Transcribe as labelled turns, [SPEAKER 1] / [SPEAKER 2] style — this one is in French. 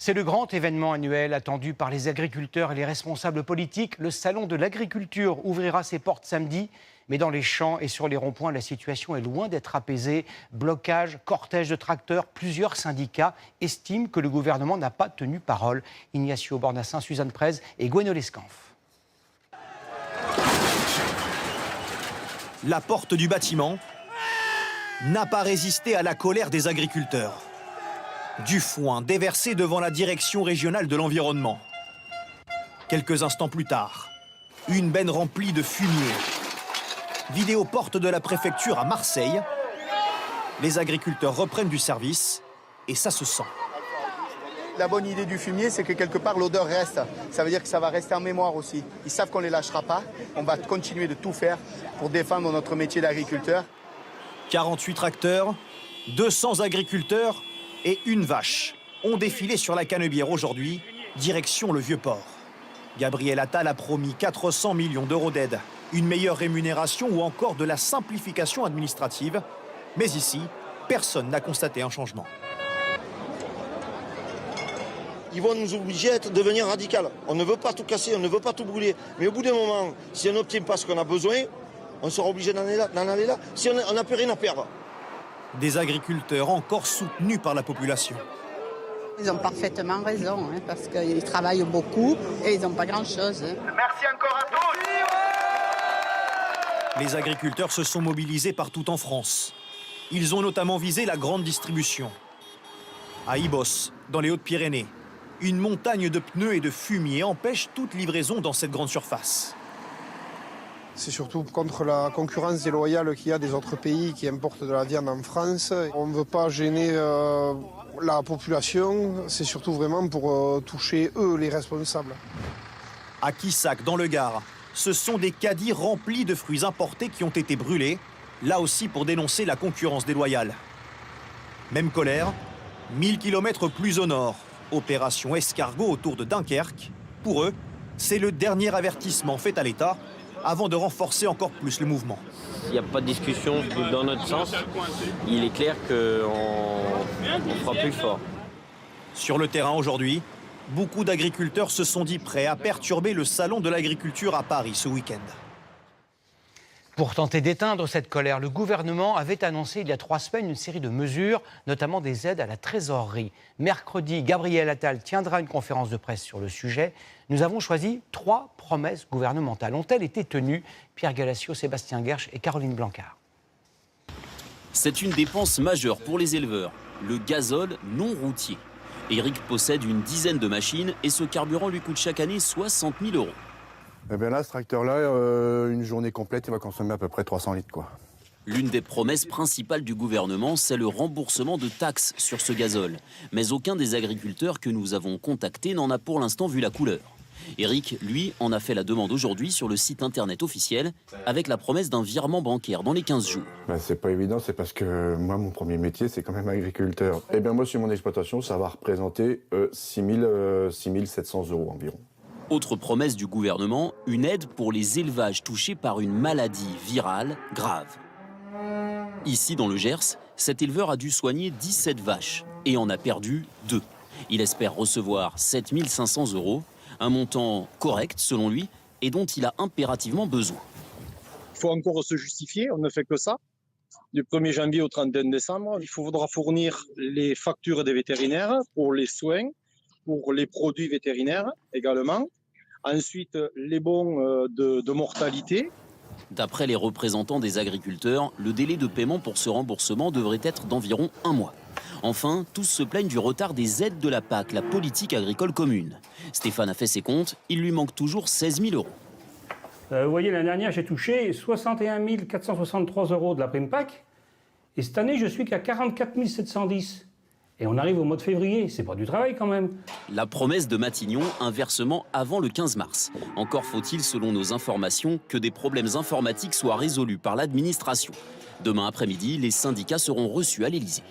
[SPEAKER 1] C'est le grand événement annuel attendu par les agriculteurs et les responsables politiques. Le salon de l'agriculture ouvrira ses portes samedi. Mais dans les champs et sur les ronds-points, la situation est loin d'être apaisée. Blocage, cortège de tracteurs, plusieurs syndicats estiment que le gouvernement n'a pas tenu parole. Ignacio Bornassin, Suzanne Prez et Gwenole Escanf.
[SPEAKER 2] La porte du bâtiment n'a pas résisté à la colère des agriculteurs. Du foin déversé devant la direction régionale de l'environnement. Quelques instants plus tard, une benne remplie de fumier. Vidée aux portes de la préfecture à Marseille. Les agriculteurs reprennent du service et ça se sent.
[SPEAKER 3] La bonne idée du fumier, c'est que quelque part l'odeur reste. Ça veut dire que ça va rester en mémoire aussi. Ils savent qu'on ne les lâchera pas. On va continuer de tout faire pour défendre notre métier d'agriculteur.
[SPEAKER 2] 48 tracteurs, 200 agriculteurs et une vache ont défilé sur la Canebière aujourd'hui, direction le Vieux-Port. Gabriel Attal a promis 400 millions d'euros d'aide, une meilleure rémunération ou encore de la simplification administrative. Mais ici, personne n'a constaté un changement.
[SPEAKER 4] Ils vont nous obliger à devenir radical. On ne veut pas tout casser, on ne veut pas tout brûler. Mais au bout d'un moment, si on n'obtient pas ce qu'on a besoin, on sera obligé d'en aller là. Si on n'a plus rien à perdre.
[SPEAKER 2] Des agriculteurs encore soutenus par la population.
[SPEAKER 5] Ils ont parfaitement raison, parce qu'ils travaillent beaucoup et ils n'ont pas grand-chose.
[SPEAKER 3] Merci encore à tous.
[SPEAKER 2] Les agriculteurs se sont mobilisés partout en France. Ils ont notamment visé la grande distribution. À Ibos, dans les Hautes-Pyrénées, une montagne de pneus et de fumier empêche toute livraison dans cette grande surface.
[SPEAKER 6] C'est surtout contre la concurrence déloyale qu'il y a des autres pays qui importent de la viande en France. On ne veut pas gêner la population, c'est surtout vraiment pour toucher eux, les responsables.
[SPEAKER 2] À Quissac, dans le Gard, ce sont des caddies remplis de fruits importés qui ont été brûlés, là aussi pour dénoncer la concurrence déloyale. Même colère, 1000 km plus au nord, opération escargot autour de Dunkerque. Pour eux, c'est le dernier avertissement fait à l'État avant de renforcer encore plus le mouvement.
[SPEAKER 7] Il n'y a pas de discussion dans notre sens. Il est clair qu'on fera plus fort.
[SPEAKER 2] Sur le terrain aujourd'hui, beaucoup d'agriculteurs se sont dit prêts à perturber le salon de l'agriculture à Paris ce week-end.
[SPEAKER 1] Pour tenter d'éteindre cette colère, le gouvernement avait annoncé il y a 3 semaines une série de mesures, notamment des aides à la trésorerie. Mercredi, Gabriel Attal tiendra une conférence de presse sur le sujet. Nous avons choisi 3 promesses gouvernementales. Ont-elles été tenues? Pierre Galassio, Sébastien Guerche et Caroline Blancard.
[SPEAKER 8] C'est une dépense majeure pour les éleveurs, le gazole non routier. Éric possède une dizaine de machines et ce carburant lui coûte chaque année 60 000 €.
[SPEAKER 9] Eh bien là, ce tracteur-là, une journée complète, il va consommer à peu près 300 litres, quoi.
[SPEAKER 8] L'une des promesses principales du gouvernement, c'est le remboursement de taxes sur ce gazole. Mais aucun des agriculteurs que nous avons contactés n'en a pour l'instant vu la couleur. Éric, lui, en a fait la demande aujourd'hui sur le site internet officiel avec la promesse d'un virement bancaire dans les 15 jours.
[SPEAKER 9] C'est pas évident, c'est parce que moi, mon premier métier, c'est quand même agriculteur. Eh bien moi, sur mon exploitation, ça va représenter 6 700 € environ.
[SPEAKER 8] Autre promesse du gouvernement, une aide pour les élevages touchés par une maladie virale grave. Ici, dans le Gers, cet éleveur a dû soigner 17 vaches et en a perdu 2. Il espère recevoir 7 500 €, un montant correct selon lui et dont il a impérativement besoin.
[SPEAKER 10] Il faut encore se justifier, on ne fait que ça. Du 1er janvier au 31 décembre, il faudra fournir les factures des vétérinaires pour les soins, pour les produits vétérinaires également. Ensuite, les bons de mortalité.
[SPEAKER 8] D'après les représentants des agriculteurs, le délai de paiement pour ce remboursement devrait être d'environ 1 mois. Enfin, tous se plaignent du retard des aides de la PAC, la politique agricole commune. Stéphane a fait ses comptes, il lui manque toujours 16 000 €.
[SPEAKER 11] Vous voyez, l'année dernière, j'ai touché 61 463 € de la prime PAC. Et cette année, je suis qu'à 44 710. Et on arrive au mois de février, c'est pas du travail quand même.
[SPEAKER 8] La promesse de Matignon, un versement avant le 15 mars. Encore faut-il, selon nos informations, que des problèmes informatiques soient résolus par l'administration. Demain après-midi, les syndicats seront reçus à l'Élysée.